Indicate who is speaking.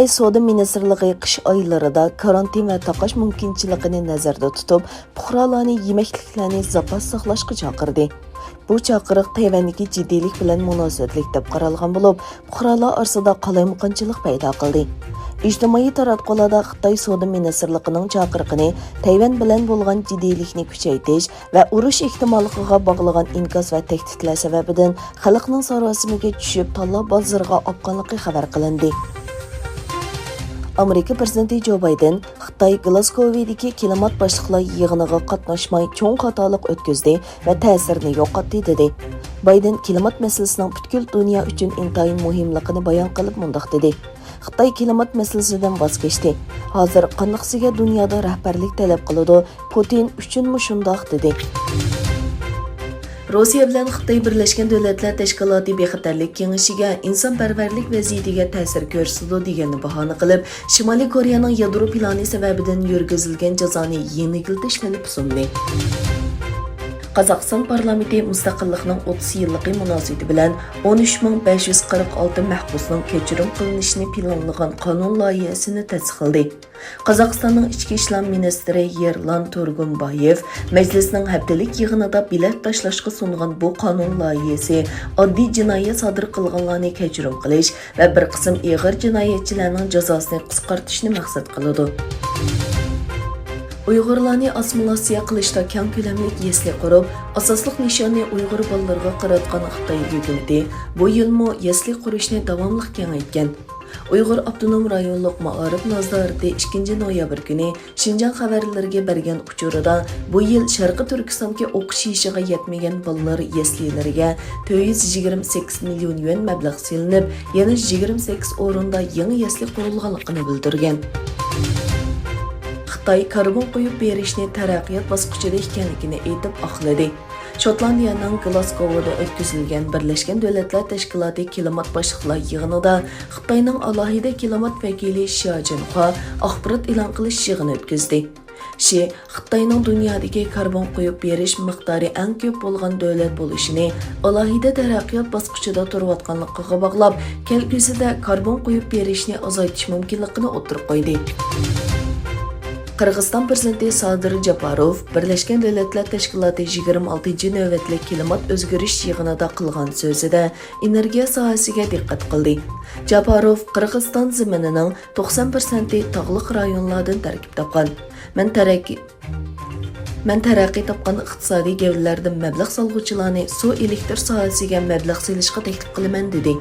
Speaker 1: Xitay Soda Ministrliği qish oylarida karantin va taqash mumkinchiligini nazarda tutib, pۇقrالارنى yeməkliklərini زاپاس saqlashga chaqirdi. Bu chaqiriq tayvandagi jiddilik bilan münasibətlik deb qaralgan bo'lib, pۇqralar orasida qalaymaqonchilik paydo qildi. İctimai taratqularda Xitay Soda Ministrligining chaqiriqini Tayvan bilan bo'lgan jiddilikni kuchaytirish va urush ehtimolligiga bog'lagan inkos va tahdidlar sababidan xalqning sarosimaga tushib, tanlab bozoriga opqanligi xabar qilindi. Amerika prezidenti Joe Baiden Xitay Glasgow'dagi kelimat boshliqlar yig'iniga qatnashmay cho'ng xatolik o'tkazdi va ta'sirini yo'qotdi dedi. Baiden kelimat masalasining butkul dunyo uchun intayin muhimligini bayon qilib mundaq dedi. Xitay kelimat masalasidan voz kechdi. Hozir qanaqsiga dunyoda rahbarlik talab qiladi, Putin uchunmi shundoq dedi. Rossiya bilan Xitay Birlashgan Davlatlar Tashkiloti bexatarlik kengashiga insonparvarlik vaziyatiga ta'sir ko'rsatdi deganni bahona qilib, Shimoliy Koreyaning yadro plani sababidan yurgizilgan jazoni yengiltish talab sundi. Qozog'iston parlamenti mustaqillikning 30 yilligi munosabati bilan 13546 mahbusning kechirim qilinishini planlagan qonun loyihasini tasdiqladi. Qozog'istonning ichki ishlar ministri Yerlan Turgunbayev majlisning haftalik yig'inida bilet tashlashga sungan bu qonun loyihasi oddiy jinoyat sodir qilganlarni kechirim qilish va bir qism og'ir jinoyatchilarning jazosini qisqartirishni maqsad qiladi. Uyg'urlarni assimilyatsiya qilishda keng ko'lamli yesli qurib, asosliq nishonni Uyg'ur bolalariga qaratgan Xitoy hukumati bu yilmi yesli qurishni davomli kengaytgan. Uyg'ur Abdunum rayonluq ma'arif nazorati 2 noyabr kuni Şinjan xəvərlərə bergan uçurida bu yil Sharqi Turkistondagi o'qish yoshiga yetmagan bolalar yeslilariga 428 million yuan mablag' silinib, yana 28 o'rinda yangi yesli qurilganligini bildirgan. Xitay karbon qo'yib berishni taraqqiyot bosqichida ekanligini aytib oqladi. Shotlandiyaning Glasgow'da o'tkazilgan Birlashgan Davlatlar Tashkiloti kelimat boshliqlar yig'inida Xitoyning alohida kelimat vakili Shiyajinga axborot e'lon qilish yig'ini o'tkazdi. Xitoyning dunyodagi karbon qo'yib berish miqdori eng ko'p bo'lgan davlat bo'lishini alohida taraqqiyot bosqichida turayotganligiga bog'lab, kelgusida karbon qo'yib berishni ozaytirish mumkinligini o'tirib qo'ydi. Qirg'iziston prezidenti Sadir Japarov Birlashgan Davlatlar Tashkiloti 26 navbatlik kelimat o'zgarish yig'inida qilgan so'zida energiya sohasiga diqqat qildi. Japarov Qirg'iziston zaminining 90% tog'liq rayonlardan tarkib topgan. Men taraqqiy topgan iqtisodiy gavlardan mablag' solg'uvchilarni suv elektr sohasiga mablag' solishga taklif qilaman dedi.